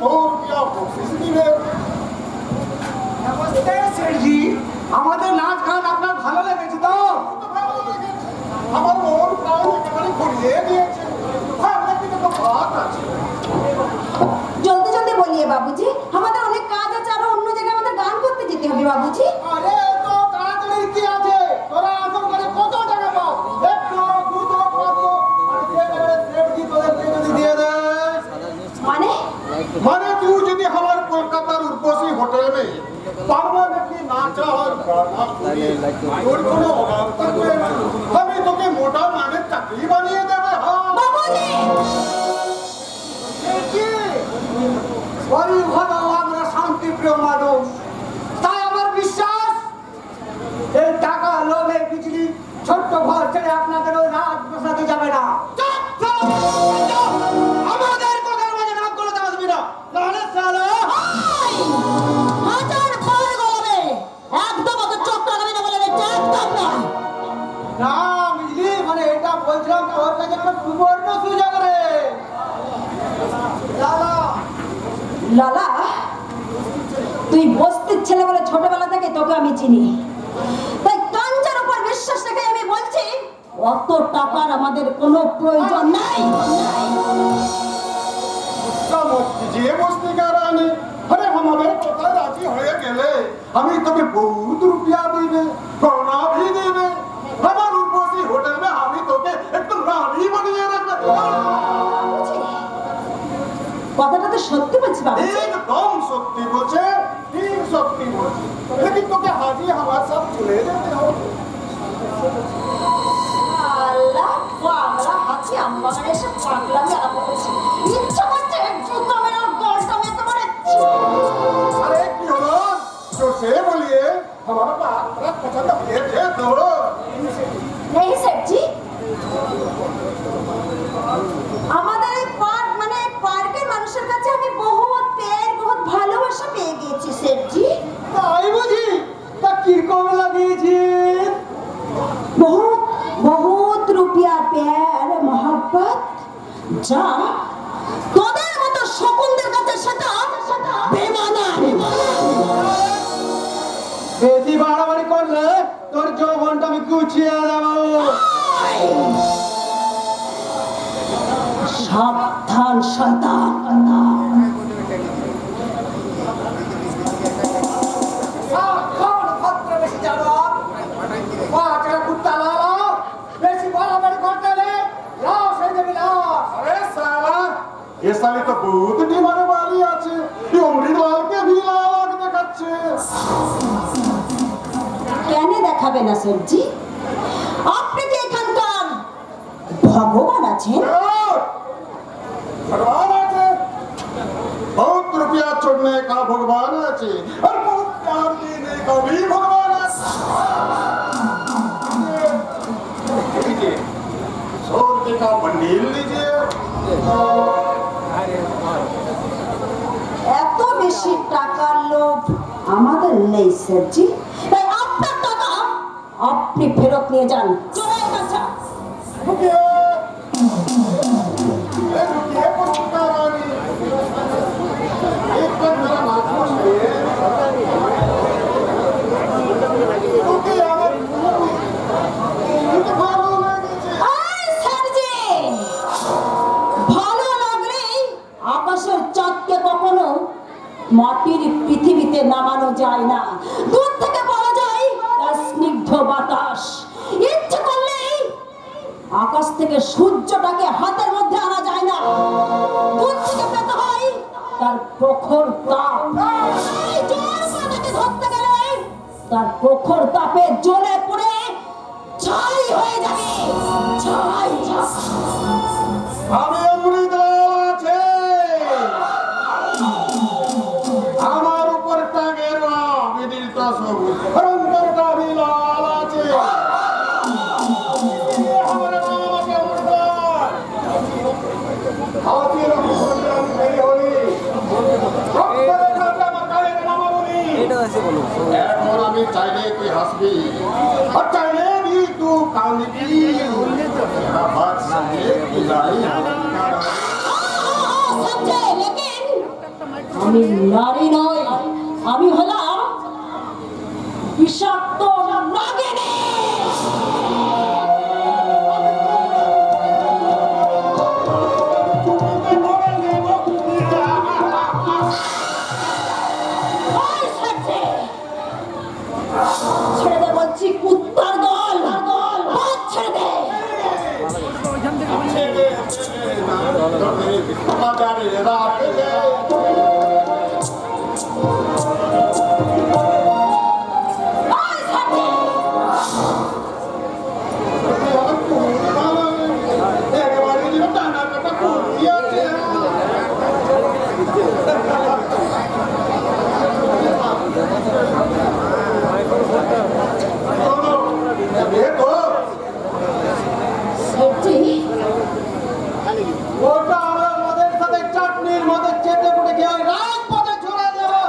रुपया बख्शिश दिबे। नमस्ते सेठ जी, আমাদের নাচ গান আপনার ভালো লেগেছে তো? ভালো লেগেছে, আমার মন প্রাণ একেবারে ভরিয়ে দিয়েছে। ভাবনা কিন্তু তো বাত আছে। জলদি জলদি বলিয়ে বাবুজি, আমাদের অনেক কাজ আছে, আরো অন্য জায়গায় আমাদের গান করতে যেতে হবে বাবুজি। আরে তো তাড়াতাড়ি কি আছে, তোরা আসল করে কত টাকা পাও? 1 2 5 আর সেটজি তোদেরকে যদি দিয়ে দে, মানে তুই যদি আমার কলকাতার উর্বশী হোটেল में পার্মানেন্টলি নাচা আর গানা শুনি, তোর কোনো অভাব থাকবে না। আমি তোকে মোটা মানের চাকরি বানিয়ে দেবে। বাবুজি সেঠজি, গরিব হলেও আমরা শান্তিপ্রিয় মানুষ, তাই আমার বিশ্বাস এই টাকা লোভে বিজলি ছোট্ট ঘর ছেড়ে আপনাদের ওই রাত বসাতে যাবে না। আমাদের কথার মাঝে নাক গলাতে আসবি না, নাহলে সালা হাজার বার গলাবে, একদম ওকে চোখ লাগাবি না বলে দিচ্ছি, একদম না। না বুঝলি, মানে এটা বলছিলাম যে ওর কাছে একটা সুবর্ণ সুযোগ রে লালা। লালা, তুই বস্তির ছেলে বলে ছোটবেলা থেকে তোকে আমি চিনি, তাই কাঞ্চার উপর বিশ্বাস রেখে আমি বলছি অত টাকার আমাদের কোনো প্রয়োজন নাই। যে বস্তি का रानी, अरे हमारे কথা রাজি হয়ে গেলে আমি তোকে বহুত রুপিয়া দিবে, গহনা भी দিবে। আমার উর্বশী হোটেল में আমি তোকে একদম রানী বানিয়ে রাখবে। কথাটা তো সত্যি বলছি বাবা। একদম সত্যি বলছে, ঠিক সত্যি বলছে। लेकिन তোকে হাজি আমার সব চলে যেতে হবে। আল্লাহ বাংলা হাতি আমার এসে পাগলামি আরম্ভ করেছে, ইচ্ছা করছে জুতো মেরে গলটা মেরে মারে। अरे की হলো जो से बोलिए हमारा बात बड़ा पसंद है तो नहीं सेठ जी, আমাদের এই পার্ক মানে পার্কের মানুষের কাছে আমি বহুত প্রেম বহুত ভালোবাসা পেয়ে গেছি সেঠ জি। তাই বুঝি? তা কিরকম লাগিয়েছে? बहुत बहुत रुपया प्यार मोहब्बत যা তোদের মতো শকুনদের কাছে সেটা বেমানা। বেশি বাড়াবাড়ি করলে তোর যৌবনটা আমি গুছিয়ে দেবো। সাবধান শয়তান। সাবধান ভদ্র বেশি জানো, পাঁচটা কুত্তা লালা, বেশি বাড়াবাড়ি করতে হলে লাশ হয়ে যাবি লাশ। अरे साला ये साली तो बहुत डिमांड वाली আছে, ये অমৃতলাল কে भी লাল দেখাচ্ছে। কেন দেখাবে না সেঠজি? আপনি কি এখানকার ভগবান আছেন? भगवान আছে, बहुत रुपया छोड़ने का भगवान আছে, और बहुत प्यार देने का भी भगवान আছে। लीजिए 100 रुपये का बंडल लीजिए। এত বেশি টাকার লোভ আমাদের নেই সেঠজি, তাই আপনার টাকা আপনি ফেরত নিয়ে যান। চলে আসা रुकिए, रुकिए पुष्पिका रानी, एक बार मेरा बात सुनिए। रुकिए, मुझे भालो लेंगे। এই সেঠজি, ভালো লাগলেই আকাশের চাঁদকে কখনো মাটির পৃথিবীতে নামানো যায় না, দূর থেকে পাওয়া যায় তার স্নিগ্ধ বাতাস। ইচ্ছে করলেই আকাশ থেকে সূর্যটাকে হাতের মধ্যে আনা যায় না, দূর থেকে পেতে হয় তার প্রখর তাপ। এই জোর করে ধরতে গেলে তার প্রখর তাপে জ্বলে পুড়ে ছাই হয়ে যাবে, ছাই। আমি অমৃতলাল আছে, আমার উপর টাঙের দিলটা সবুজ, আর অন্তরটা भी লাল আছে। हमारे नाम আছে অমৃতলাল। হাতির রক্তে আমি তৈরি হই, রক্তের খাতে আমার গায়ের নাম বলি। এখন আমি চাইলে তুই হাসবি, আর চাইলে তুই কাঁদবি। আমি নারী নই, আমি হলাম বিষাক্ত নাগিনী। ছেড়ে দে বলছি, কুত্তার দল, পথ ছেড়ে দে। বাজারে রাখে ওই ছেড়ে দে। একেবারে যেন টানা কাটা কুড়িয়েছে। দেখো সেটি ওটা আমরা মদের সাথে চাটনির মধ্যে চেটে পুটে খেয়ে ওই রাজপথে চলে যাবো।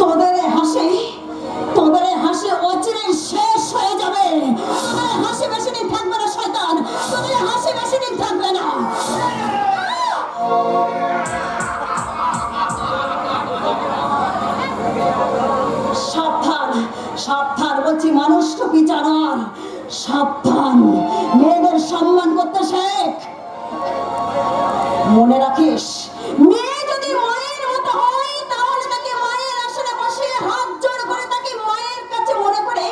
তোদের এই হাসি অচিরেই শেষ হয়ে যাবে। তোদের হাসি বেশি দিন থাকবে না শয়তান, তোদের হাসি বেশি দিন থাকবে না। সাবধান, সাবধান বলছি, মানুষ টুপি জানোয়ার, সাবধান। মেয়েদের সম্মান করতে শেখ। মনে রাখিস, মেয়ে যদি মায়ের মতো হয় তাহলে তাকে মায়ের আসনে বসিয়ে হাত জোড় করে তাকে মায়ের কাছে মনে করে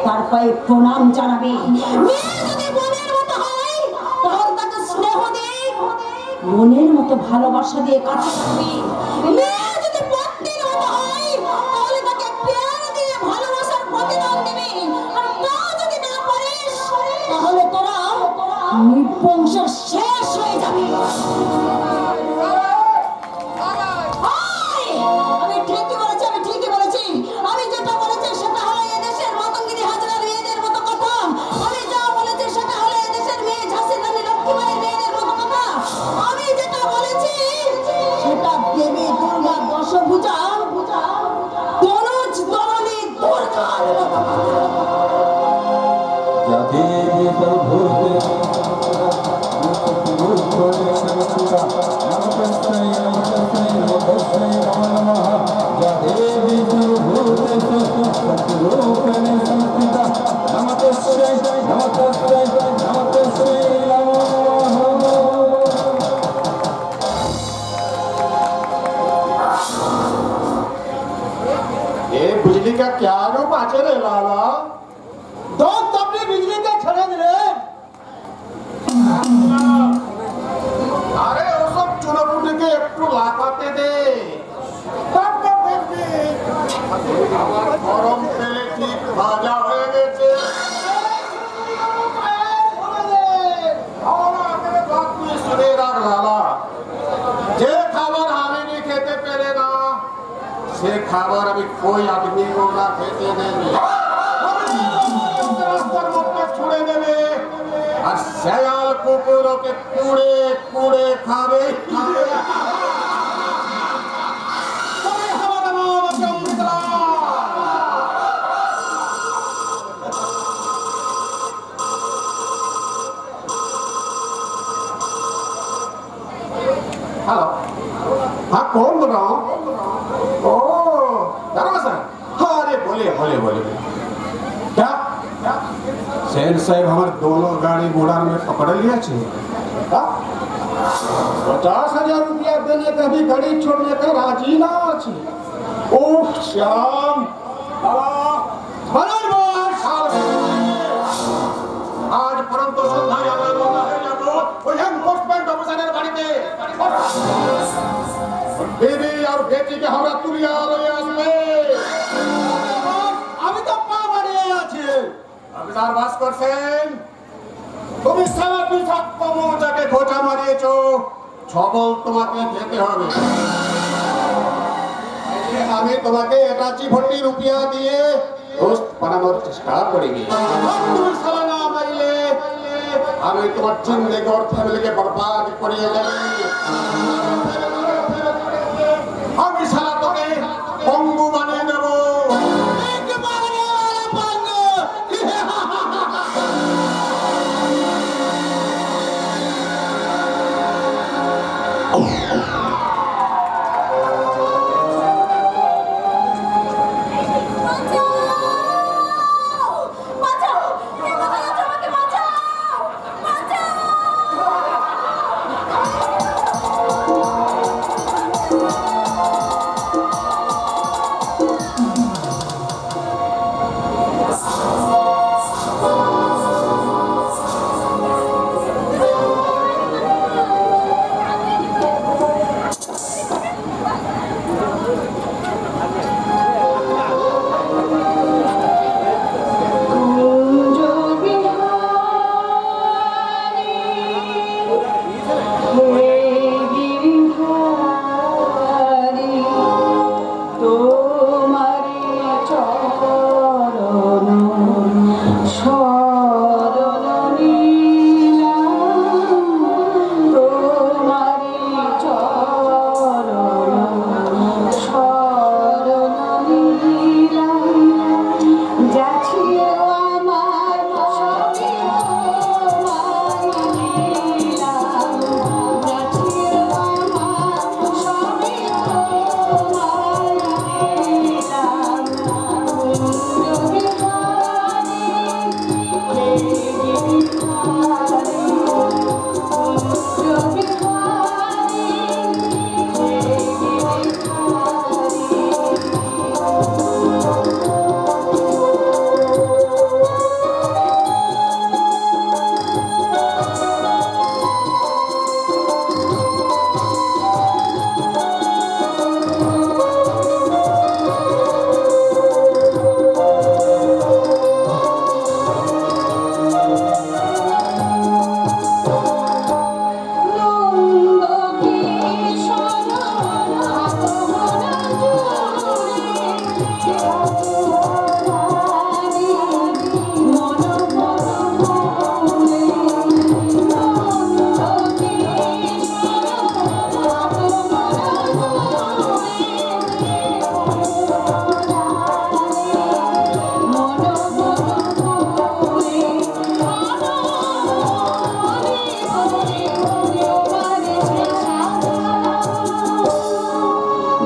তার পায়ে প্রণাম জানাবি। মেয়ে যদি বোনের মতো হয় তাহলে তাকে স্নেহ দিয়ে মনের মতো ভালোবাসা দিয়ে কাছে রাখবি। মেয়ে যদি পত্নীর মতো হয় তাহলে তাকে প্যার দিয়ে ভালোবাসার প্রতিদান দিবি। আর তা যদি না পারিস তাহলে তোরা নির্বংশের শেষ হয়ে যাবে। আমি ঠিকই বলেছি, আমি ঠিকই বলেছি। আমি যেটা বলেছি সেটা হলো এদেশের মাতঙ্গিনী হাজরা মেয়েদের মতো কথা। আমি যা বলেছি সেটা হলো এদেশের মেয়ে ঝাঁসি রানী লক্ষ্মীবাঈ মেয়েদের মতো কথা। আমি যেটা বলেছি সেটা দেবী দুর্গা দশভুজা তনুজ দলনী দুর্গার মতো কথা। দেবী সর্বভূতে ये बिजली का क्या रूप आचे रे लाला? दोस्त अपनी बिजली के छड़े दिले। আরে ওসব চুনোপুটিকে একটু লাফাতে দে। তারপর দেখবি আমার গরম তেলে ঠিক ভাজা হয়ে গেছে। তুই শুনে রাখ লালা, যে খাবার আমি নি খেতে পেরে না সে খাবার আমি कोई आदमी को ना খেতে দেবে। রাস্তার মধ্যে ছুড়ে দেবে আর শেয়াল কুকুরকে কুড়ে কুড়ে খাবে। তবে আমার নাম চন্দ্রলাল। हेलो, हाँ कौन बोल रहा हूँ? ओ दारोगा साहब, हाँ अरे बोले बोले बोले क्या सेन साहब हमारे दोनों गाड़ी घोड़ा में पकड़ लिया छे। 50,000 रुपया देने का भी गाड़ी छोड़ने का राजी ना छे। ओह श्याम आज परंतु সন্ধ্যায় আমরা রওনা হয়ে যাব ওই এনফোর্সমেন্ট অফিসারের বাড়িতে। বেবি আর বেটিকে আমরা তুলিয়া লয়ে আসবে। আমি তো পা বাড়িয়ে আছি। অফিসার ভাস্কর সেন, তুমি সারা বিষাক্ত মৌচাকে খোঁচা মারিয়েছো, ছবল তোমাকে খেতে হবে। আমি তোমাকে 81 রুপিয়া দিয়ে দোস্ত বানানোর চেষ্টা করিনি। তুমি সারা না মারিলে আমি তোমার জিন্দেগি और ফ্যামিলিকে বরবাদ করিয়ে দেব। আমি সারা তোকে পঙ্গু বানিয়ে দেব।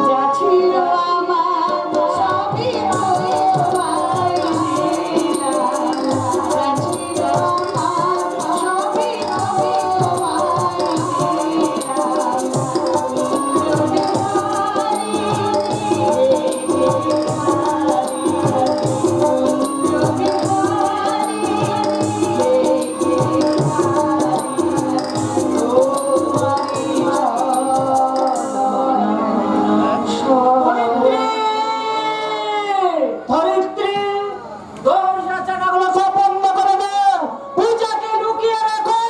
যা ছিল আমার সবই তুমি তোমায় দিলাম। যা ছিল আমার সবই তুমি তোমায় দিলাম। ধরিত্রী, দরজা জানাগুলো সব বন্ধ করে দাও। পূজাকে লুকিয়ে রাখো।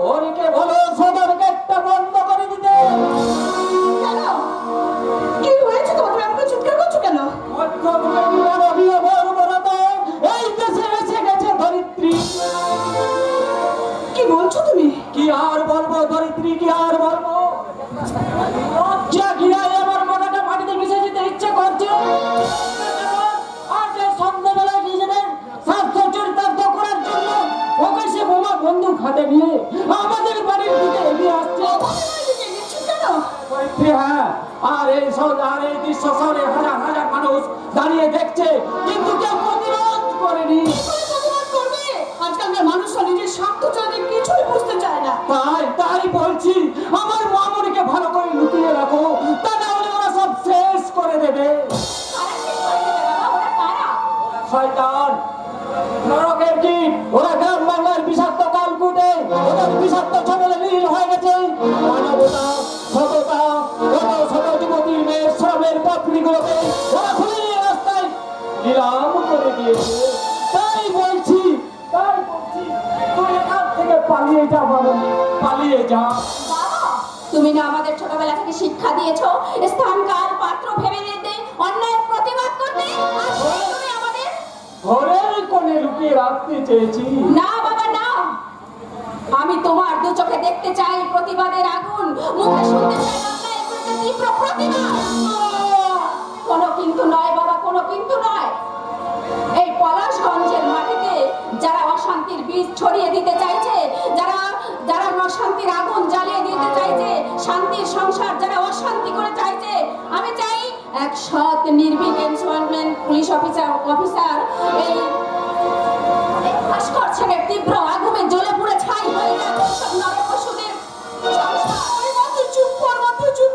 হরিকে বলো সদর গেটটা বন্ধ করে দিতে। কেন? কি হয়েছে তোমার? তুমি আমাকে চিৎকার করছো কেন? মানবীয় বর্বরতা এই দেশে এসে গেছে ধরিত্রী। কি বলছো তুমি? কি আর বলবো ধরিত্রী, কি আর বলবো? লজ্জা ঘিরায় আমার মাথাটা মাটিতে মিশে যেতে ইচ্ছে করছে। আজ এই সন্ধ্যাবেলায় নিজেদের স্বার্থ চরিতার্থ করার জন্য প্রকাশ্যে বোমা বন্দুক হাতে নিয়ে আমাদের বাড়ির দিকে এগিয়ে আসছে। ধরিত্রী, হ্যাঁ, আর এই দৃশ্য শহরে হাজার হাজার মানুষ দাঁড়িয়ে দেখছে, কিন্তু কেউ প্রতিরোধ করেনি। আজকালকার মানুষরা নিজের স্বার্থ ছাড়া কিছুই বুঝতে চায় না। তাই বলছি, আমার মামুনিকে ভালো করে লুকিয়ে রাখো, তা না হলে ওরা সব শেষ করে দেবে। শয়তান, নরকের কীট, ওরা গ্রাম বাংলার বিষাক্ত কালকুটে, ওদের বিষাক্ত ছবলে লীন হয়ে গেছে। মানবতা, সততা, কত শত যুবতীর মেয়ের শ্রমের পাপড়িগুলোকে ওরা খুলে নিয়ে রাস্তায় নিলাম করে দিয়েছে। তাই বলছি, তুই এখান থেকে পালিয়ে যা মামুনি, পালিয়ে যা। বাবা, তুমি না আমাদের ছোটবেলা থেকে শিক্ষা দিয়েছো স্থান কাল পাত্র ভেবে নিতে, অন্যায়ের প্রতিবাদ করতে। আর সেই তুমি আমাদের ঘরের কোণে লুকিয়ে রাখতে চেয়েছি। না বাবা না, আমি তোমার দু চোখে দেখতে চাই প্রতিবাদের আগুন, মুখে শুনতে চাই অন্যায়ের বিরুদ্ধে তীব্র প্রতিবাদ। কোনো কিন্তু নয় বাবা, কোনো কিন্তু নয়। এই পলাশগঞ্জের মাটিতে যারা অশান্তির বীজ ছড়িয়ে দিতে চাইছে, যারা অশান্তির আগুন জ্বালিয়ে দিতে চাইছে, শান্তির সংসার যারা অশান্তি করে চাইছে, আমি চাই এক সৎ নির্ভীক এনফোর্সমেন্ট পুলিশ অফিসার এই ভাস্কর ছেলের তীব্র আগুনে জ্বলে পুড়ে ছাই হয়ে যাবে সব নরপশুদের সংসার। চুপ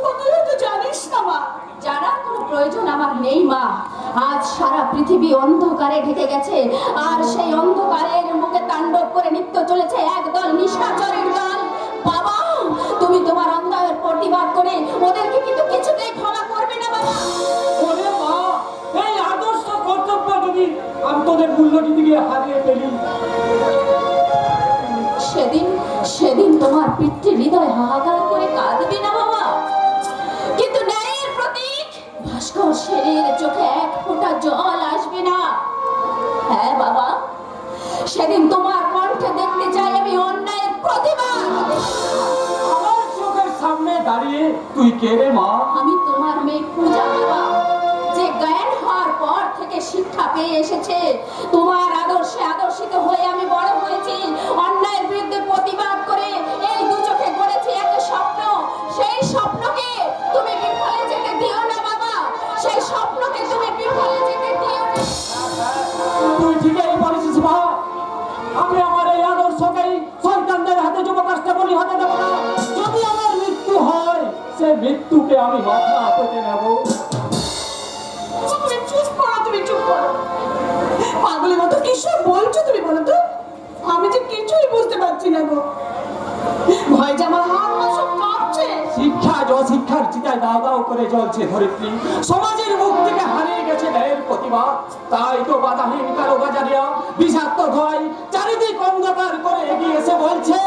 কর, তুই তো জানিস না মা। জানার কোনো প্রয়োজন আমার নেই মা। আজ সারা পৃথিবী অন্ধকারে ঢেকে গেছে, আর সেই অন্ধকারের মুখে তাণ্ডব করে নৃত্য চলেছে একদল নিশাচরের দল। বাবা, তুমি তোমার অন্যায়ের প্রতিবাদ করে ওদেরকে কিন্তু কিছুতেই ক্ষমা করবে না বাবা। ওরে মা, এই আদর্শ কর্তব্য যদি আমি তোদের মূল্য দিতে গিয়ে হারিয়ে ফেলি। সেদিন তোমার পিতৃ হৃদয় হাহাকার করে কাঁদবে না বাবা, কিন্তু ন্যায়ের প্রতীক ভাস্কর সেনের চোখে এক ফোঁটা জল আসবে না। হ্যাঁ বাবা, সেদিন তোমার কণ্ঠে দেখতে চাই আমি অন্যায়ের প্রতিবাদ। আমার চোখের সামনে দাঁড়িয়ে তুই কে রে মা? আমি তোমার মেয়ে পূজা বাবা, যে জ্ঞান হওয়ার পর থেকে শিক্ষা পেয়ে এসেছে। তোমার আদর্শে আদর্শিত হয়ে আমি বড় হয়েছি, অন্যায়ের বিরুদ্ধে প্রতিবাদ করে এই দু চোখে গড়েছি এক স্বপ্ন। সেই স্বপ্নকে তুমি বিফলে যেতে দিও না বাবা, সেই স্বপ্নকে তুমি বিফলে যেতে দিও না। তুই ঠিকই বলেছিস মা, আমি আমার এই আদর্শকেই সন্তানদের হাতে যুবকাজটা বলি হতে দেবো না। যদি আমার মৃত্যু হয়, সে মৃত্যুকে আমি মাথা পেতে নেব। তুমি চুপ করো। পাগলের মতো কি সব বলছো তুমি, বলো তো? আমি যে কিছুই বুঝতে পারছি না গো। ভয় যে আমার হাত পা সব কাঁপছে। শিক্ষা অশিক্ষার চিতায় দাও দাও করে জ্বলছে ধরিত্রী। সমাজের মুখ থেকে হারিয়ে গেছে ন্যায়ের প্রতিবাদ। তাই তো বাধাহীন কারো বাজারিয়া বিষাক্ত ভয় চারিদিক অন্ধকার করে এগিয়ে এসে বলছে,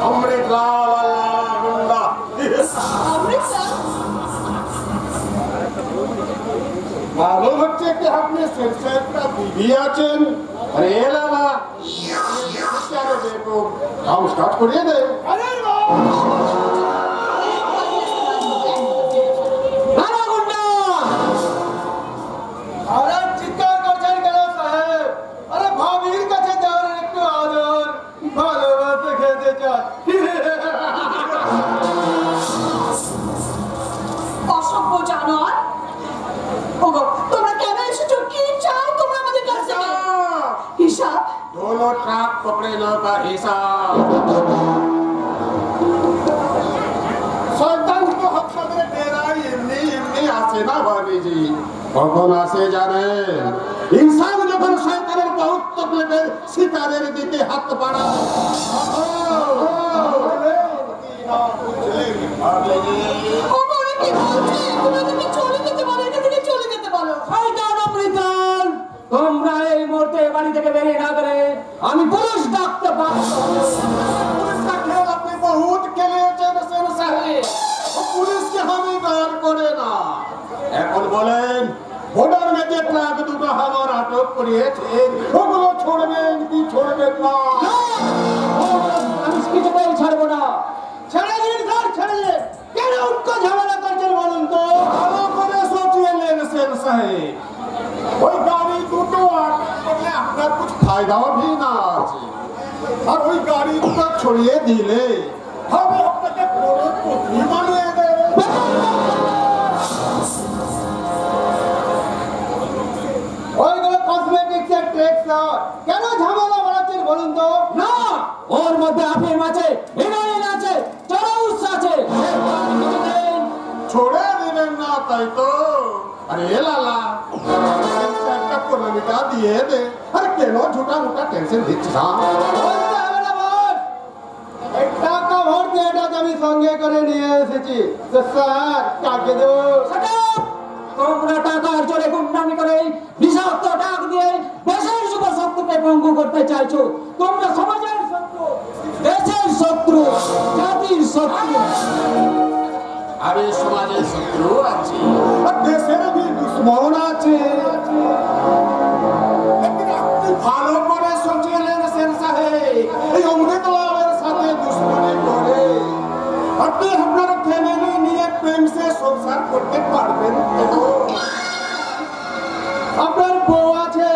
অমৃত লাল আল্লাহ গুন্ডা। অমৃতসর मालूम হচ্ছে কি আপনি সিলসিলা বিবি আছেন। আরে লালা, কেন দেখো কাম স্টার্ট করিয়ে দে। আরে আরে চিৎকার করছেন কেন সাহেব? আরে ভাবির কাছে যাওয়ার একটু আদর ভালো চান? অসভ্য জানোয়ার। ওগো, তোমরা কেন এসেছো? কি চাও তোমরা আমাদের কাছ থেকে? হিসাব? दोनों ट्रक पकड़े लो का हिसाब শয়তান তো হত্যা ডেরা এমনি এমনি আসে না ভাবিজি কখন আসে জানেন ইনসান যখন শয়তানের বহুত তকলিফের শিকারের দিকে হাত বাড়ায় ওগো, ওরা কি বলছে? তোমাদেরকে চলে যেতে বলো, এখান থেকে চলে যেতে বলো। শয়তান অমৃতাল, তোমরা এই মুহূর্তে বাড়ি থেকে বেরিয়ে না গেলে আমি পুলিশ ডাকতে পারবো। पुलिस का खेल अपने बहुत খেলেছেন সেন সাহেব ও পুলিশকে আমি গার করে না এখন বলেন ভোটার মেজে ট্রাক দুটো আমার আটক করিয়েছে ওগুলো ছড়বেন কি ছড়বেন না আমি কিছুতেই ছাড়বো না। ছেড়ে দিন স্যার, ছেড়ে দিন। কেন উটকো ঝামেলা করছেন বলুন তো? ভালো করে সোচিয়ে নেন সেন সাহেব ওই গাড়ি দুটো আটক করলে আপনার कुछ फायदा भी না আছে আর ওই গাড়ি দুটো ছড়িয়ে দিলে আমি আপনাকে পুরো বানিয়ে দেব ওইগুলো কসমেটিক্স এর ট্রেক্স স্যার। কেন ঝামেলা বাড়াচ্ছেন বলুন তো? না, ওর মধ্যে আফিম আছে, হেরোইন আছে, চরস আছে। छोड़े देवें ना ताई तो अरे लाला একটা প্রণামিকা দিয়ে দে আর কেন ঝুটা মুটা টেনশন দিচ্ছিস বলতে হবে না বস। এই টাকা ভর্তি এটা আমি সঙ্গে করে নিয়ে এসেছি। তো স্যার কাকে দেবো? তোমরা টাকার জোরে গুন্ডামি করে বিষাক্ত ডাক দিয়ে দেশের শুভ শত্রুকে পঙ্গু করতে চাইছো। তোমরা সমাজের শত্রু, দেশের শত্রু, জাতির শত্রু। আরে সমাজের শত্রু আছে আর দেশের भी दुश्मन আছে लेकिन আপনি ভালো করে সোচিয়ে নেন সেন সাহেব এই অমৃতলালের সাথে দুশ্মনী করে আপনি আপনার ফ্যামিলি নিয়ে প্রেম সে সংসার করতে পারবেন তো আপনার বউ আছে,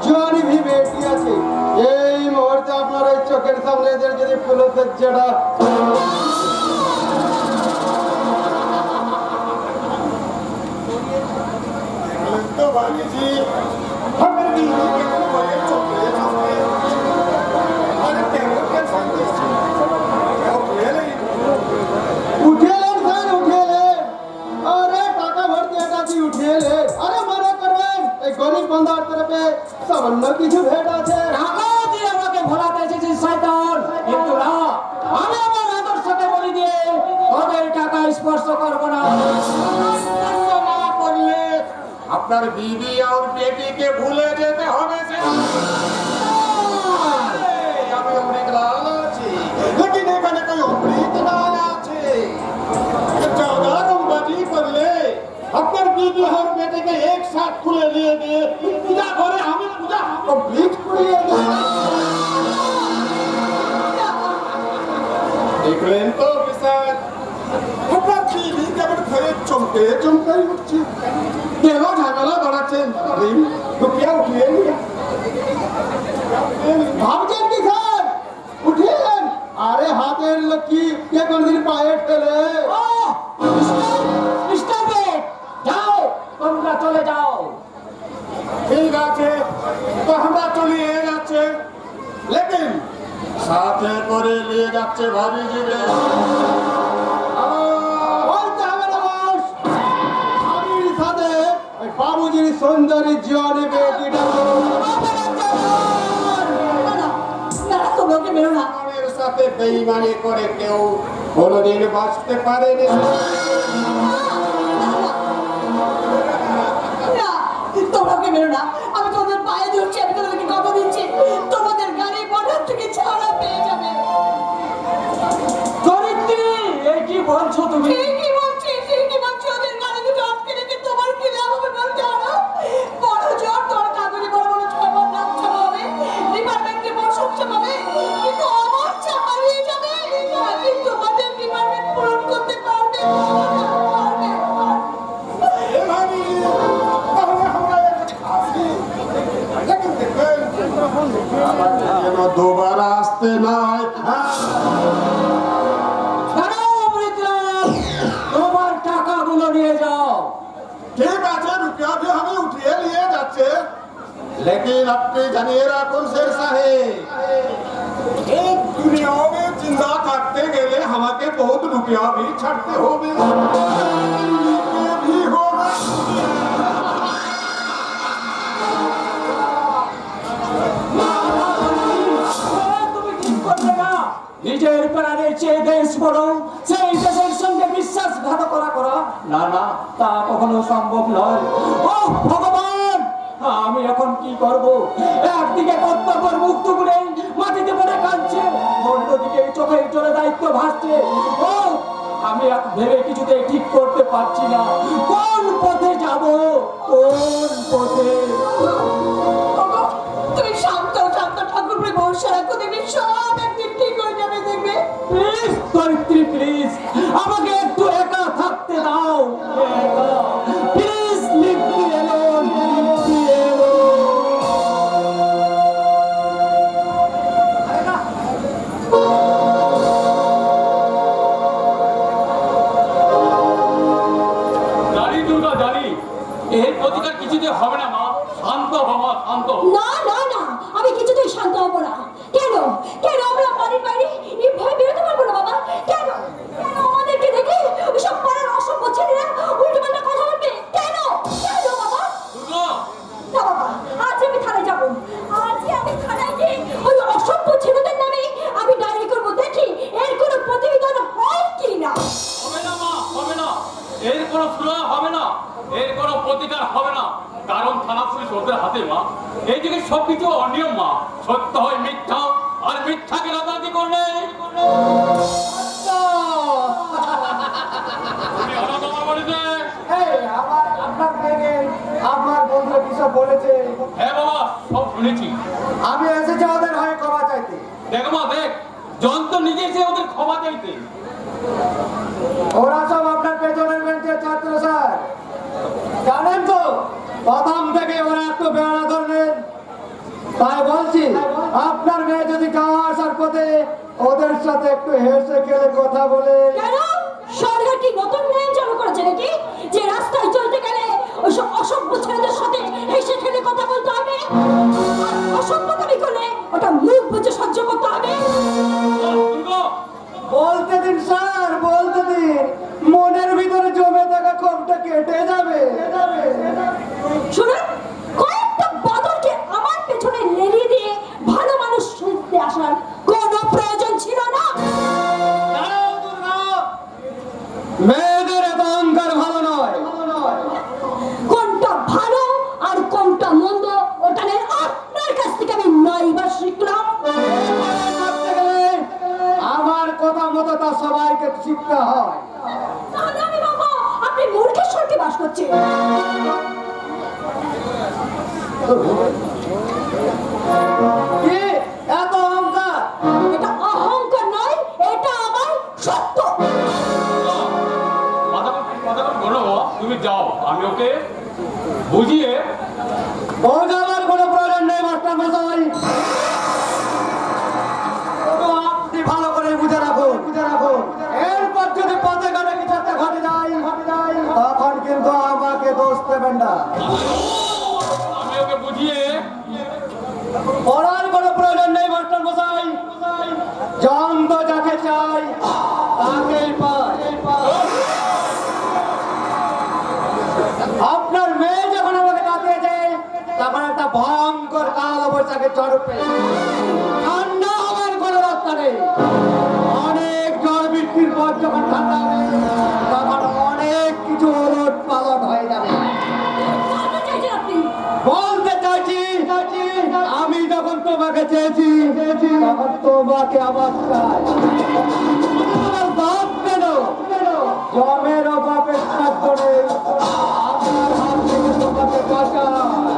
জোয়ানি ভি বেটি আছে। এই মুহূর্তে আপনার এই চোখের সামনে এদের যদি পুলিশের জেরা तो भाई जी हमें भी ये कोई चोके सामने अरे तेरे के संदेश ओके ले উঠে এলেন স্যার, উঠে এলেন। আরে টাকা ভর্তি এটা কি উঠে এলেন? আরে মনে করবেন এই গরিব বন্ধার তরফে সামান্য কিছু ভেট আছে। টাকা দিয়ে আমাকে ভোলাতে এসেছিস শয়তান, কিন্তু না, আমি আমার আদর্শকে বলি দিয়ে তোদের টাকা স্পর্শ করবো না। स्पर्श ना করলে আপনার বিবি আর বেটিকে ভুলে যেতে হবে সে আমি অমৃতলাল আছি लेकिन এখানে कोई অমৃতলাল আছে ज्यादा रंगबाजी করলে আপনার বিবি আর বেটিকে एक साथ খুলে দিয়ে দিয়ে পূজা করে আমি পূজা কমপ্লিট করিয়ে দেব দেখলেন তো বিশাল আপনার বিবি কেমন ঘরে চমকে চমকাই উঠছে কেন ঝামেলা বাড়াচ্ছেন রুপিয়া উঠিয়ে ভাবছেন কি স্যার? উঠে এলেন। আরে হাতের লক্ষ্মী কে কোনদিন পায়ে ফেলে? যাও, তোমরা চলে যাও। ঠিক আছে তো আমরা চলিয়ে যাচ্ছে লেকিন সাথে করে নিয়ে যাচ্ছে ভাবি জিবে বলতে হবে না বস। স্বামীর সাথে ওই বাবুজির সুন্দরী জোয়ানি বেটিটা না, তোমরা ওকে মেরো না। আমাদের সাথে বেঈমানি করে কেউ কোনোদিন বাঁচতে পারেনি না, তোমরা ওকে মেরো না। আমি তোমাদের পায়ে ধরছি, আমি তোমাদেরকে কথা দিচ্ছি, তোমাদের গাড়ি বর্ডার থেকে ছাড়া পেয়ে যাবে। চরিত্রী, এই কি বলছো তুমি? ঠিকই বলছি, ঠিকই বলছি। ওদের গাড়ি দুটো আটকে রেখে তোমার কি লাভ হবে বলতে পারো? বড় জোর তোর কাগজে বড় বড় ছবর নাম ছাপাবে, ডিপার্টমেন্টে বড় সব ছাপাবে, কিন্তু আমার ছাপা হয়ে যাবে। আমি তোমাদের ডিপার্টমেন্ট পূরণ করতে পারবে না, পারবে না। এ ভাবি তাহলে আমরা আসি লেকিন দেখবেন আমাকে যেন দুবার আসতে নাই দাঁড়াও অমৃতলাল, তোমার টাকাগুলো নিয়ে যাও। ठीक है रुपया भी हमें उठिए लिए जाते लेकिन अपने जानिए राखुन शेर साहेब एक दुनिया में जिंदा थकते गए हमारे बहुत रुपया भी छटते हो भी होगा তুমি ঠিক করবে না। নিজের প্রাণের চেয়ে দেশ বড়, সেই দেশের সঙ্গে বিশ্বাসঘাতকতা করা, না না, তা কখনো সম্ভব নয়। ও ভগবান, আমি এখন কি করব? একদিকে কর্তব্যের মুখ টুকরে মাটিতে পড়ে কাঁদছে, অন্যদিকে চোখের জলে দায়িত্ব ভাসছে। ও আমি এক ভেবে কিছুতে ঠিক করতে পারছি না, কোন পথে যাব, কোন পথে। তুমি শান্ত শান্ত ঠাকুর ভরসা রাখো, দেখবে সব একদিন ঠিক হয়ে যাবে, দেখবে। প্লিজ ধরিত্রী, প্লিজ আমাকে একটু একা থাকতে দাও, please leave me alone, leave me জানি দুর্গা জানি, এর প্রতিকার কিছুতে হবে না মা। শান্ত বাবা, শান্ত। না না না, আমি কিছুতেই শান্ত হবো না। কেন কেন আমরা বাড়ির বাইরে এই ভয় বেরোতে পারবো না বাবা? কেন কেন আমাদেরকে দেখে ওইসব পাড়ার অসভ্য ছেলেরা উল্টোপাল্টা কথা বলবে? কেন কেন বাবা? দুর্গা, না বাবা, আজ আমি থানায় যাবো। আজ আমি থানায় গিয়ে ওই অসভ্য ছেলেদের নামে আমি ডায়েরি করবো, দেখি এর কোনো প্রতিবিধান হয় কি না। হবে না মা, হবে না। এর কোনো সুরা হবে না, এর কোনো প্রতিকার হবে না। কারণ থানা পুলিশ ওদের হাতে মা। এইদিকে সবকিছু অনিয়ম মা। সত্য হয় মিথ্যা, আর মিথ্যাকে রাতারাতি করলে তুমি হঠাৎ আমার বাড়িতে। আপনার মেয়েকে আপনার বন্ধু কিসব বলেছে? হ্যাঁ বাবা, সব শুনেছি। আমি এসেছি ওদের হয়ে ক্ষমা চাইতে। দেখ মা, দেখ, যন্ত্র নিজে এসে ওদের ক্ষমা চাইতে। ওরা সব আপনার পেছনের বেঞ্চের ছাত্র স্যার, জানেন তো প্রথম থেকে ওরা একটু বেড়া ধরনের। তাই বলছি, আপনার মেয়ে যদি যাওয়া আসার পথে ওদের সাথে একটু হেসে খেলে কথা বলে। কেন সরকার কি নতুন নিয়ম চালু করেছে নাকি, যে রাস্তায় চলতে গেলে ওইসব অসভ্য ছেলেদের সাথে হেসে খেলে কথা বলতে হবে, আর অসভ্যতামি করলে ওটা মুখ বুঝে সহ্য করতে হবে? দুর্গা, বলতে দিন স্যার, বলতে দিন, মনের ভিতরে জমে থাকা ক্ষোভটা কেটে যাবে। শুনুন, কয়েকটা বাদরকে আমার পেছনে লেলিয়ে দিয়ে ভালো মানুষ শুনতে আসার কোনো প্রয়োজন ছিল না। দাঁড়াও দুর্গা, মেয়েদের এত অহংকার ভালো নয়। কোনটা ভালো আর কোনটা মন্দ ওটা নিয়ে আপনার কাছ থেকে আমি নয়বার শিখলাম। করতে গেলে আমার কথা মতো তা সবাইকে শিখতে হয়। তাহলে আমি বাবা, আপনি মূর্খের স্বর্গে বাস করছেন। কি এত অহংকার? এটা অহংকার নয়, এটা আমার সত্য। কথা বলো বাবা, তুমি যাও, আমি ওকে বুঝিয়ে। বোঝাবার কোনো প্রয়োজন নেই মাস্টার মশাই, শুধু আপনি ভালো করে বুঝে রাখুন, বুঝে রাখুন। এরপর যদি পথে ঘাটে কিছু একটা ঘটে যায়, তখন কিন্তু আমাকে দোষ দেবেন না। আমি ওকে বুঝিয়ে। পড়ার কোনো প্রয়োজন নেই মাস্টার মশাই, যন্ত্র যাকে চাই তাকেই পায়। আপনার মেয়ে যখন আমাকে ডাকিয়েছে, তখন একটা ভয়ঙ্কর কালো বৈশাখের ঝড় উঠবে। ঠান্ডা হওয়ার কোনো রাস্তা নেই। অনেক ঝড় বৃষ্টির পর যখন ঠান্ডা হবে, তখন অনেক কিছু ওলট পালট হয়ে যাবে। বলতে চাইছেন আপনি? বলতে চাইছি, আমি যখন তোমাকে চেয়েছি, তখন তোমাকে আমার চাই। তোমার বাপ কেন জমের বাপের সাথে আপনার হাত থেকে তোমাকে বাঁচায়।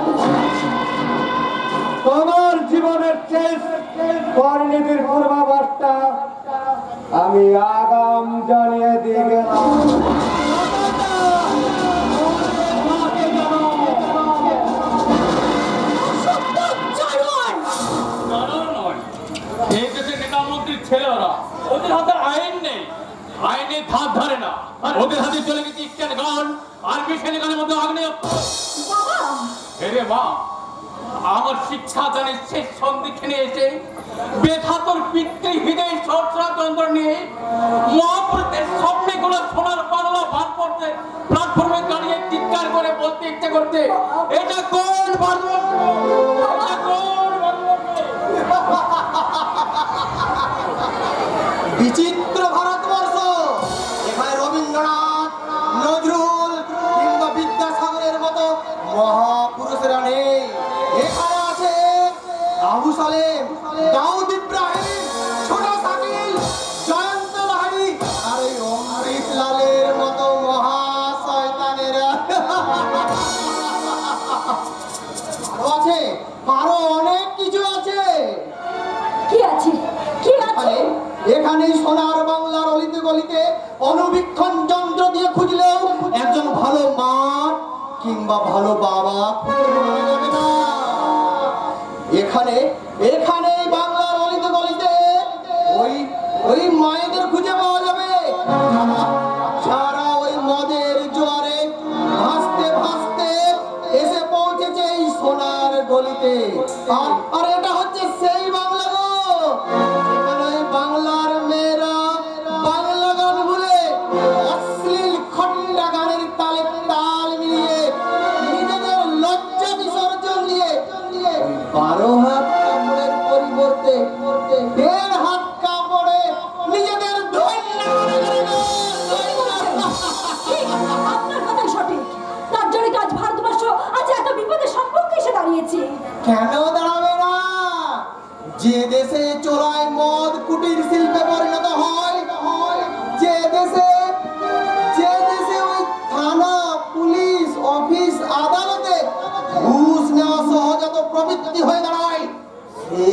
তোমার জীবনের শেষ পরিণতির পূর্বাভাসটা আমি আগাম জানিয়ে দিয়ে গেলাম। জানোয়ার! জানো নয়, এই দেশের নেতা মন্ত্রীর ছেলে ওরা, ওদের হাতে আইন নেই, আইনের ধার ধারে না, আর ওদের হাতে চলে গেছে ইস্টার্ন গান আর মিশন গানের মধ্যে আগ্নেয়। বাবা হেরে মা, আমার শিক্ষা দানের শেষ সন্ধিক্ষণে এসে বেধাতর পিতৃ হৃদয় সহস্রা যন্ত্র নিয়ে মহাপুরুষের স্বপ্নে গুলো সোনার বাংলা ভাত পড়তে প্ল্যাটফর্মে দাঁড়িয়ে চিৎকার করে বলতে ইচ্ছে করতে, এটা কোন ভারতবর্ষ, এটা কোন ভারতবর্ষ? বিচিত্র ভারতবর্ষ। এখানে রবীন্দ্রনাথ, নজরুল কিংবা বিদ্যাসাগরের মতো মহাপুরুষেরা নেই। এখানে আছে আবু সালেম, দাউদ ইব্রাহিম, ছোট শাকিল, জয়ন্ত লাহিড়ী আর এই অমৃত লালের মতো মহা শয়তানেরা। আরো আছে, আরো অনেক কিছু আছে। কি আছে কি আছে? এখানে সোনার বাংলার অলিতে গলিতে অনুবীক্ষণ যন্ত্র দিয়ে খুঁজলেও একজন ভালো মা কিংবা ভালো বাবা খুঁজে পাওয়া যাবে না। এখানে এখানে বাংলার অলিতে গলিতে ওই ওই মায়েদের খুঁজে পাওয়া যাবে সারা ওই মদের জোয়ারে ভাসতে ভাসতে এসে পৌঁছেছে এই সোনার গলিতে। আর এটা হচ্ছে সেই বাংলা গো, যেখানে ওই বাংলার মেয়েরা বাংলা গান বলে অশ্লীল খট্টা গানের তালে তাল মিলিয়ে নিজেদের লজ্জা বিসর্জন দিয়ে 12 হাত কাপড়ের পরিবর্তে 1.5 হাত কাপড়ে নিজেদের ধন্য মনে করে গো। ঠিক, আপনার কথাই সঠিক। তার জন্য আজ ভারতবর্ষ আজ এত বিপদের সম্মুখে এসে দাঁড়িয়েছে। কেন দাঁড়াবে না? যে দেশে চোরাই মদ কুটির শিল্পে পরিণত হয়, যে দেশে ওই থানা পুলিশ অফিস আদালতে ঘুষ নেওয়া সহজাত প্রবৃত্তি হয়ে দাঁড়ায়,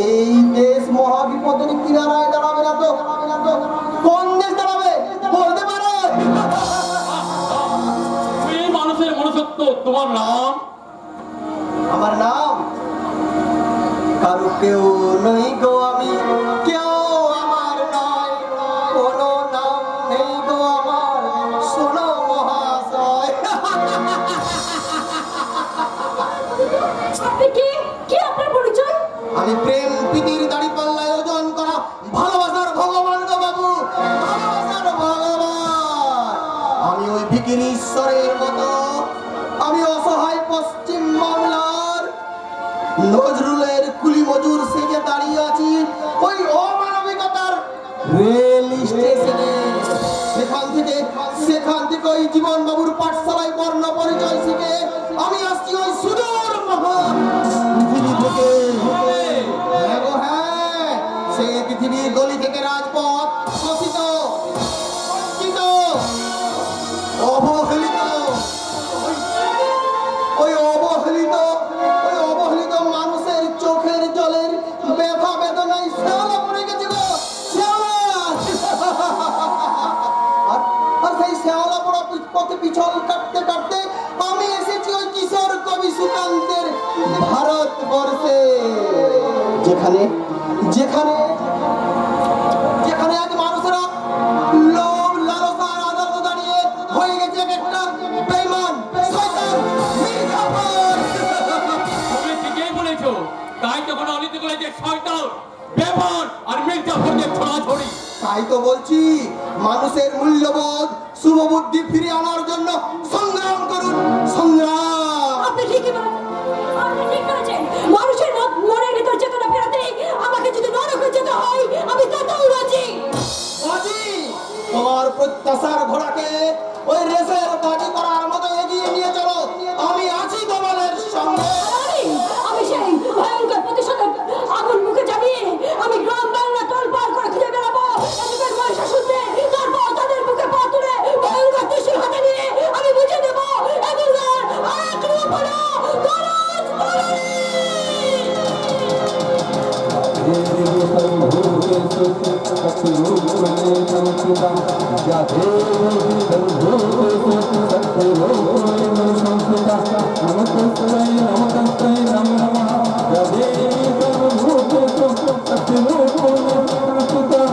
এই দেশ মহাবিপদের কিনারায় দাঁড়াবে না তো কোন দেশ দাঁড়াবে বলতে পারো? এই মানুষের মনুষ্যত্ব, তোমার নাম? আমার নাম কারু কেউ নই গো, আমি কেউ আমার নয়, কোনো নাম নেই গো আমার, শোনো মহাশয়। আপনি কি কি আপনার পরিচয়? আমি প্রেম প্রীতির দাড়ি পাল্লায় ওজন করা ভালোবাসার ভগবান গো বাবু, ভালোবাসার ভগবান। আমি ওই ভিখিরি ঈশ্বরের মতো, আমি অসহায় পশ্চিম বাংলার নজরুলের কুলি মজুর সেজে দাঁড়িয়ে আছি ওই অমানবিকতার রেল স্টেশনে। সেখান থেকে ওই জীবন বাবুর পাঠশালায় বর্ণ পরিচয় শিখে আমি আসছি ওই সুদূর মহা পৃথিবী থেকে। হ্যাঁ গো হ্যাঁ, সেই পৃথিবীর গলি থেকে রাজপথ শোষিত, বঞ্চিত, অবহেলিত, ওই অবহেলিত মানুষের চোখের জলের ব্যথা বেদনায় শেওলা পড়ে গেছে গো, শেওলা। আর সেই শেওলা পড়া পথে পিছল কাটতে কাটতে আমি এসেছি ওই কিশোর কবি সুকান্তের ভারতবর্ষে, যেখানে যেখানে যেখানে আজ মানুষেরা লোভ লালসার আদালতে দাঁড়িয়ে হয়ে গেছে একটা বেঈমান শয়তান মির্জাফর। তুমি ঠিকই বলেছো, তাই যখন অলিতে গলে যে শয়তান বেমান আর মির্জাফরদের ছড়াছড়ি। তাই তো বলছি, মানুষের মূল্যবোধ শুভবুদ্ধি ফিরিয়ে আনার জন্য সংগ্রাম করুন, সংগ্রাম। আপনি ঠিকই বলেছেন, আপনি ঠিক বলেছেন। মানুষের মনের ভিতর চেতনা ফেরাতে আমাকে যদি নরকে যেতে হয় আমি ততও রাজি। বাজি, তোমার প্রত্যাশার ঘোড়াকে ওই রেসের বাজি করার মতো এগিয়ে নিয়ে চলো, আমি আছি তোমাদের সঙ্গে। আমি সেই ভয়ঙ্কর প্রতিশোধের আগুন মুখে জানিয়ে আমি গ্রাম বাংলা টোল পার করে খুঁজে বেড়াবো এদিকের মহিষাসুরদের, তারপর তাদের বুকে পা তুলে ভয়ঙ্কর ত্রিশূল হাতে নিয়ে আমি বুঝে দেব এদিকের এক রূপ হলো দরাজ বাড়ি।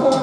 নমঃ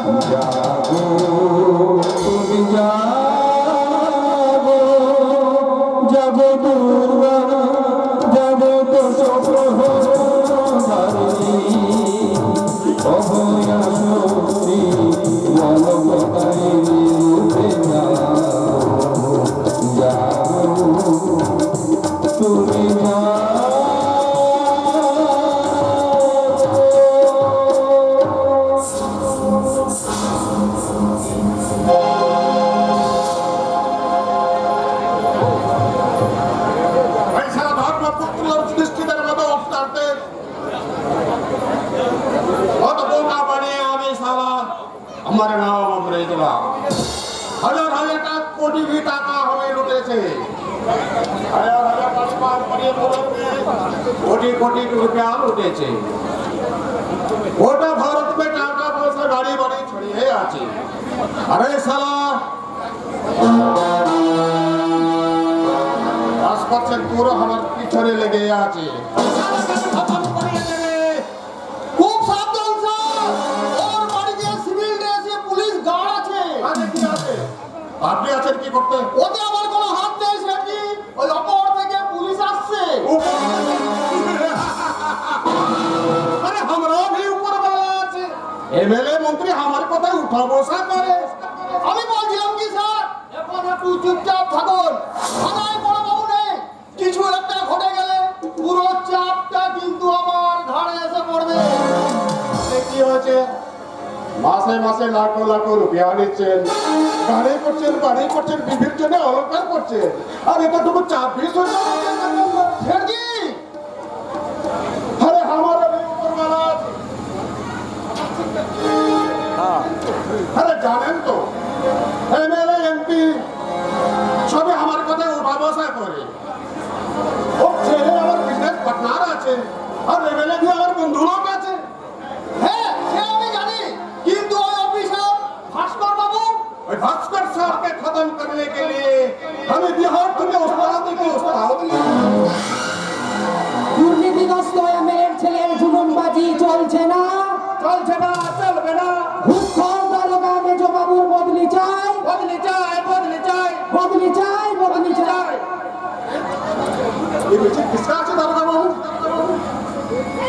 हमारे नाम अमरेंद्रा हजार हजार का कोटी भी टाका हमें लुटेছে हजार हजार परिवार परिवार में कोटी कोटी रुपया लुटेছে গোটা ভারত में টাকা পয়সা গাড়ি বাড়ি ছড়িয়ে আছে আরে শালা 10% পুরো আমার পিছনে লেগে আছে খুব সাবধান স্যার ওর বাড়িতে সিভিল ড্রেসে পুলিশ গার্ড আছে আরে কি আছে আপনি আছেন কি করতে ওতে আমার কোনো হাত নেই স্যারজি ওই অপর থেকে পুলিশ আসছে अरे हमरा भी ऊपर वाला আছে এমএলএ মন্ত্রী আমার কথা উঠা বসা করে আমি বলছিলাম কি স্যার এখন একটু চুপচাপ থাকুন থানায় বড় বাবু নেই কিছু একটা ঘটে গেলে পুরো চাপটা কিন্তু আমার ঘাড়ে এসে পড়বে এ কি হয়েছে মাসে মাসে লাখো লাখো রুপিয়া নিচ্ছেন বাড়ি করছেন বিবির জন্য অলংকার করছেন আর এতটুকু চাপ भी सोचो স্যারজি अरे हमारा भी ऊपर वाला আছে। अरे জানেন তো এমএলএ এমপি সবে আমার কথা উঠা বসা করে ও ছেলে আমার বিজনেস পার্টনার আছে আর এমএলএ भी আমার বন্ধু লোক আছে হ্যাঁ সে আমি জানি কিন্তু ওই অফিসার ভাস্কর বাবু और भास्कर साहब के खत्म करने के लिए हमें बिहार में उस्ताद দুর্নীতিগ্রস্ত এমএলএর ছেলের জুলুমবাজি চলছে না চলবে না ঘুষখোর তালুকা মেজবাবুর বদলি চাই বদলি চাই ये मिছিল किसका আছে দারোগা বাবু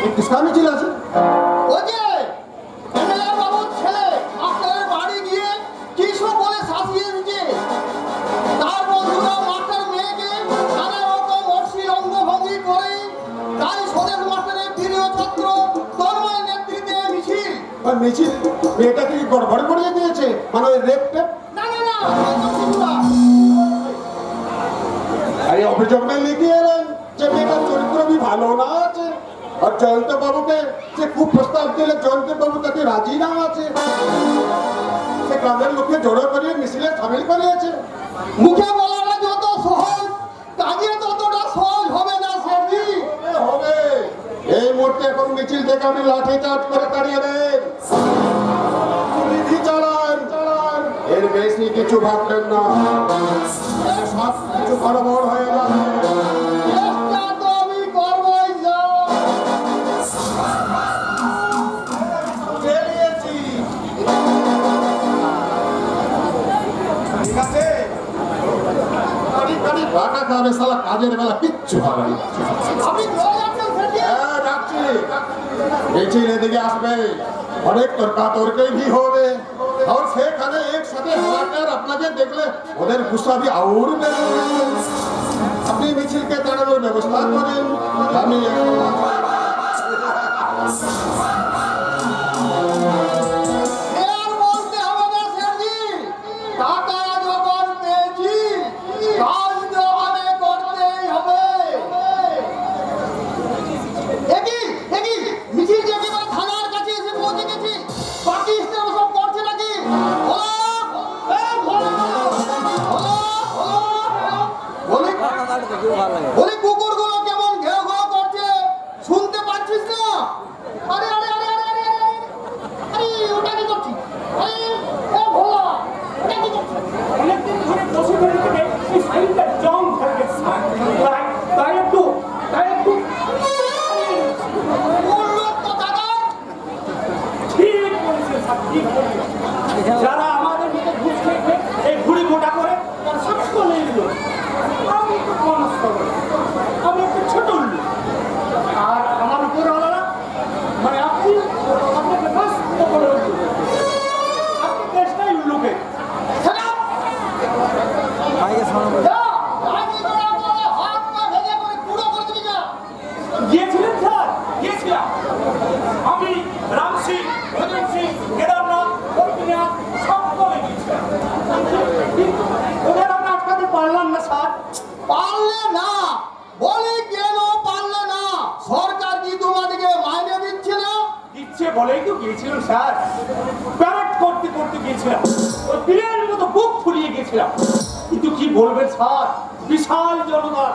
ये किसका মিছিল আছে ওই যে এমএলএ বাবুর ছেলে আপনার বাড়ি গিয়ে কিছু বলে শাসিয়ে দিচ্ছে তার বন্ধুরা মাস্টার মেয়েকে নানা রকম অশ্লীল অঙ্গভঙ্গি করে তাই স্বদেশ মাস্টারের প্রিয় ছাত্র তন্ময় নেতৃত্বে মিছিল और মিছিল এটা কি গড়বড় করিয়ে দিয়েছে মানে ওই রেপ টেপ না এরকম কিছু না। আরে অভিযোগ में লিখে এলেন যে মেয়েটার চরিত্র भी ভালো না আছে আর জয়ন্ত বাবুকে যে খুব প্রস্তাব দিলে জয়ন্ত বাবু তাকে রাজি না আছে সে গ্রামের লোককে জড়ো করিয়ে মিছিলে সামিল করিয়েছে মুখে বলাটা যত সহজ কাজে ততটা সহজ হবে না স্যারজি হবে এই মুহূর্তে এখন মিছিল থেকে আপনি লাঠি চার্জ করে তাড়িয়ে দেন গুলি চালান এর বেশি কিছু ভাববেন না সব কিছু গড়বড় হয়ে যাবে চেষ্টা তো আমি করবই যাও বেরিয়েছি ঠিক আছে কারি টাকা খাবে শালা কাজের বেলা কিচ্ছু হবে না আপনি চলে যাচ্ছেন স্যারজি হ্যাঁ যাচ্ছি মিছিল এদিকে আসবে অনেক তর্কাতর্কি भी হবে और সেখানে একসাথে হালাকার আপনাকে দেখলে ওদের গুসা भी और বেড়ে আপনি মিছিলকে দাঁড়ানোর ব্যবস্থা করেন আমি আর বলতে হবে না স্যারজি টাকা যখন পেয়েছি কাজ তো আমাদের করতেই হবে একই মিছিল যে একেবারে থানার কাছে এসে পৌঁছে গেছি বাকি স্টেপ সব করছে নাকি বলি কুকুরগুলো কেমন ঘেউ ঘেউ করছে শুনতে পাচ্ছিস না আরে ওটা কি করছিস ও ভোলা ওটা কি করছিস অনেকদিন ধরে বসে থেকে এই শরীরটা জং ধরে গেছে তাই একটু উল্লুক তো দাদা ঠিক বলেছে স্যার, ঠিক বলেছে। যারা আমাদের মতো ঘুষ খেয়ে এই ঘুড়ি মোটা করে তারা সব করে নিল আমি একটু মানুষ করবো আমি একটু ছোট উল্লু আর আমার উপরে হলো না মানে আপনি আপনাকে ফার্স্ট করে উল্লু আপনি দেশটাই উল্লুকে গিয়েছিলেন স্যার গিয়েছিলাম আমি রামসি ভজনসি কেদারনাথ বদ্রীনাথ সব করে গিয়েছিলাম কিন্তু ওদের আমরা আটকাতে পারলাম না স্যার পারলে না বলি কেন পারলে না সরকার কি তোমাদেরকে মাইনে দিচ্ছে না ইচ্ছে বলেই তো গিয়েছিলাম স্যার প্যারেড করতে করতে গিয়েছিলাম, ওই বীরের মতো বুক ফুলিয়ে গিয়েছিলাম। কিন্তু কি বলবেন স্যার, বিশাল জনতা,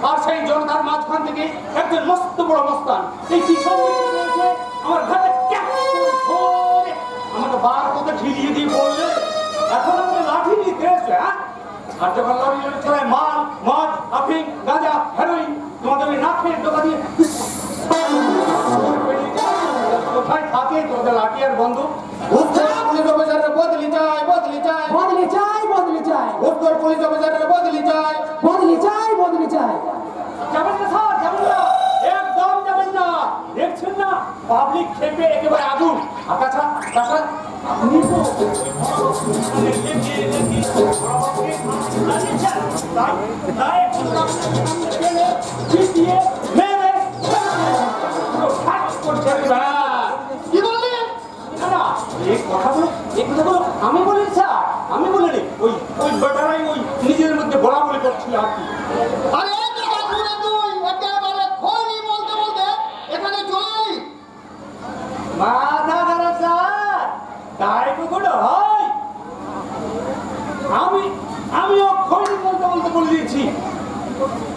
আর সেই জনতার মাঝখান থেকে একজন মস্ত বড় মস্তান এই পিছন দিকে রয়েছে আমার ঘাটে ক্যাপ করে ধরে আমাকে বার কথা ঝিলিয়ে দিয়ে বললে, এখন আমাকে লাঠি নিতে এসে, হ্যাঁ? আর যখন লরি লরি চড়ায় মাল, মদ, আফিং, গাঁজা, হেরোইন তোমাদের ওই নাকের ডোকা দিয়ে কোথায় থাকে তোমাদের লাঠি আর বন্দুক? উত্তর পুলিশ অফিসাররা বদলি চাই, বদলি চাই, বদলি চাই, বদলি চাই, উত্তর পুলিশ অফিসাররা বদলি চাই। বদলি চাই, বদলি চাই। যাবেন না স্যার, যাবেন না, একদম যাবেন না। দেখছেন না পাবলিক খেপে একেবারে আগুন। আচ্ছা আচ্ছা, আপনি তো তাই একটু গেলে জিতিয়ে মেরে করছে। কি বললেন? না না, এই কথাগুলো আমি বলি স্যার, আমি বলিনি। ওই ওই বেটারাই ওই নিজের মধ্যে বলা বলি করছিল আর কি। আরে এই তো বাবুরা তুই একেবারে খনি বলতে বলতে এখানে চলে এলি। মাথা খারাপ স্যার, তাই কুকুর হয়। আমি অক্ষর বলতে বলতে বলে দিয়েছি।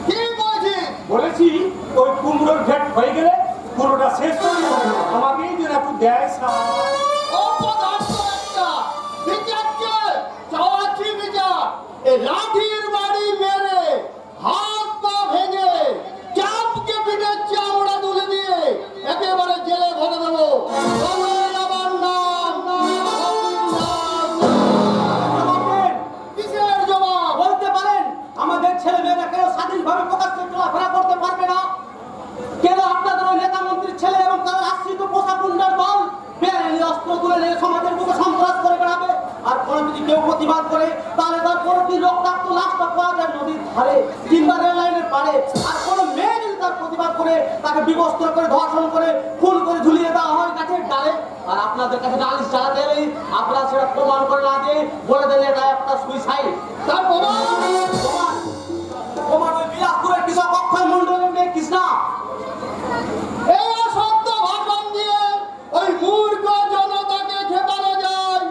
কি বলছিস? বলেছি ওই কুমড়োর ঘেট হয়ে গেলে পুরোটা শেষ করে দেবো। আমাকেই যেন একটু দেয় স্যার। অপদার্থ একটা বিচার চাই, চাওয়াচ্ছি বিচার। এই লাঠির বাড়ি মেরে হাত পা ভেঙে চাপকে পিঠে চামড়া তুলে দিয়ে একেবারে জেলে ভরে দেবো। তবে আমার নাম কিসের জবাব? বলতে পারেন আমাদের ছেলে মেয়েরা কেন স্বাধীনভাবে প্রকাশ্যে চলাফেরা করতে পারবে না? কেন আপনাদের ওই নেতা মন্ত্রীর ছেলে এবং তাদের আশ্রিত পোষা গুন্ডার দল বেআইনি অস্ত্র তুলে নিয়ে সমাজের বুকে সন্ত্রাস করে বেড়াবে? আর কোনো যদি কেউ প্রতিবাদ করে তাহলে তার পরবর্তী রক্তাক্ত লাশটা পাওয়া যায় নদীর ধারে কিংবা রেল লাইনের পাড়ে। আর কোনো মেয়ে যদি তার প্রতিবাদ করে তাকে বিবস্ত্র করে ধর্ষণ করে খুন করে ঝুলিয়ে দেওয়া হয় গাছের ডালে। আর আপনাদের কাছে নালিশ চালাতে এলেই আপনারা সেটা প্রমাণ করে না দিয়ে বলে দেন এটা একটা সুইসাইড। তার প্রমাণ প্রমাণ প্রমাণ ওই বিলাসপুরের কৃষক অক্ষয় মন্ডলের মেয়ে কৃষ্ণা। এই অসত্য ভাষণ দিয়ে ওই মূর্খ জনতাকে খেপানো যায়,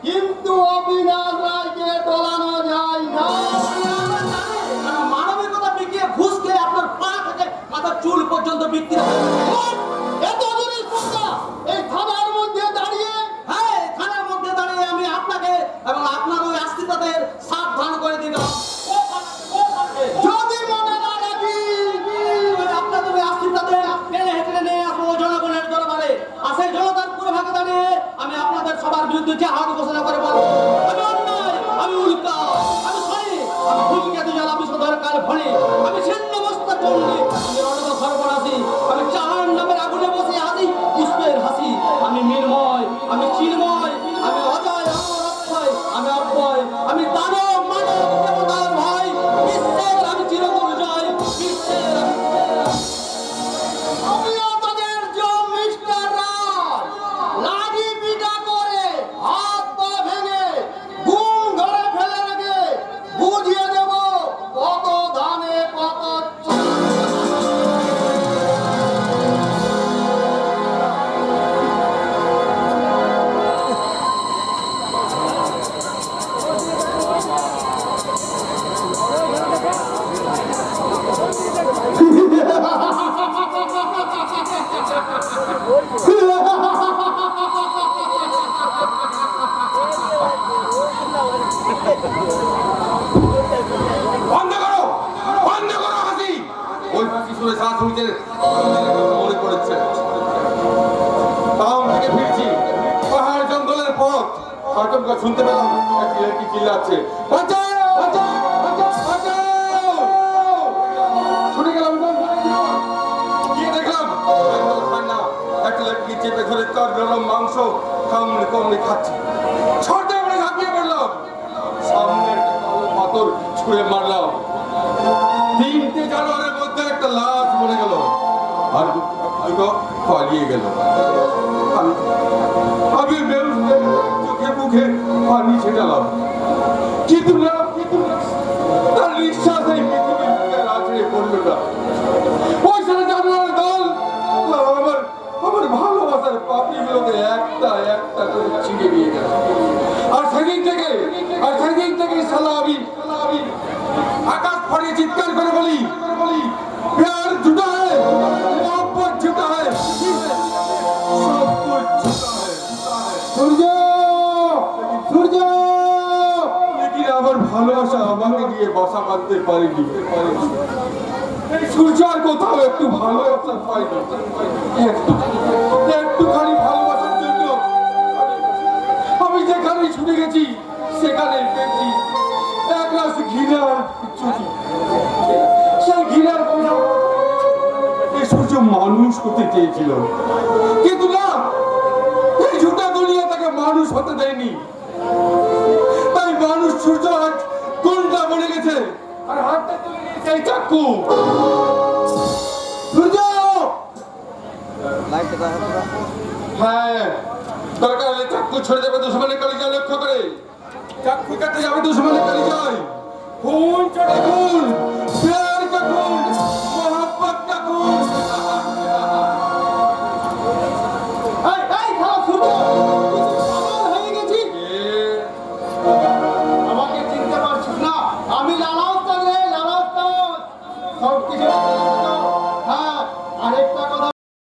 কিন্তু অবিনাশ রায়কে টলানো যায় না। মানবিকতা বিকিয়ে ঘুষ খেয়ে আপনার পা থেকে মাথার চুল পর্যন্ত বিক্রি হয়। এত জিনিস কোথা? এই থানার মধ্যে দাঁড়িয়ে হ্যাঁ, থানার মধ্যে দাঁড়িয়ে আমি আপনাকে এবং আপনার ওই আশ্রিতদের সাবধান করে দিলাম। যদি মনে না রাখি আপনাদের ওই আশ্রিতদের টেনে হেঁটে নিয়ে আসবো জনগণের দরবারে। আর সেই জনতার পুরো ভাগে দাঁড়িয়ে আমি আপনাদের সবার বিরুদ্ধে জাহাজ ঘোষণা করে বলবো আমি অন্যায়, আমি উল্কা, আমি সরি, আমি ভূমিকা দুজাল, আমি সদরকার ভণে, আমি ছিন্নমস্তা চণ্ডী, আমি রণব সর্বনাশী, আমি চাহান নামের আগুনে বসে হাসি পুষ্পের হাসি, আমি মৃন্ময়, আমি চিন্ময়, আমি অজয়, আমার অক্ষয়, আমি অব্যয়, আমি দানব মানব দেবতার ভয়, বিশ্বের আমি চিরদুর্জয়, বিশ্বের আমিও তাদের জম মিস্টার রায় লাঠি পিটা করে হাত পা ভেঙে ঘুম ঘরে ফেলে রেখে বুঝিয়ে দেব কত ধানে কত চাল। বন্ধ করো, বন্ধ করো হাসি। ওই হাসি শুনে শাশুড়িদের মনে পড়েছে। টাউন থেকে ফিরছি, পাহাড় জঙ্গলের পথ, আচমকা শুনতে পেলাম একটি ছেলে চিল্লাচ্ছে, বাঁচাও, বাঁচাও, বাঁচাও, বাঁচাও। ছুটে গেলাম, গিয়ে দেখলাম একদম ঠান্ডা একটা লেটকি চেপে ধরে তার নরম মাংস কামড়ে কামড়ে খাচ্ছে। ছড়তে আমরা ঝাঁপিয়ে পড়লাম, সামনে একটা কালো পাথর ছুঁড়ে মারলাম। 3টে জানোয়ারের মধ্যে একটা লাশ মরে গেল, আর দুটো পালিয়ে গেল। আমি চোখে মুখে পানি ছেটালাম, কিন্তু না, তার নিঃশ্বাস এই পৃথিবীর বুকে আছড়ে পড়লো না। ওই সারা জানোয়ারের দল আমার ভালোবাসার পাপড়িগুলোকে একটা একটা করে ছিঁড়ে নিয়ে গেল। আর प्यार झूठा है, मोहब्बत झूठा है, सब कुछ झूठा है। সূর্য সূর্য लेकिन আমার ভালোবাসা আমাকে দিয়ে বাসা বাঁধতে পারেনি। এই সূর্য আর কোথাও একটু ভালোবাসা পাইনি, একটুখানি ভালোবাসার জন্য আমি যেখানে ছুটে গেছি সেখানে পেয়েছি এক রাস ঘৃণার চুটি। সেই ঘৃণার কোনো এই সূর্য মানুষ হতে চেয়েছিল, কিন্তু না, এই ঝুটা দুনিয়া তাকে মানুষ হতে দেয়নি। তাই মানুষ সূর্য আজ কোনটা বনে গেছে আর হাতটা তুলে নিয়েছে এই চাকু। সূর্য হ্যাঁ, দরকার হলে চাকু ছড়ে যাবে দুশ্মনের কালিজা লক্ষ্য করে। চাকু কাটে যাবে দুশ্মনের কালিজায়, খুন চড়ে খুন।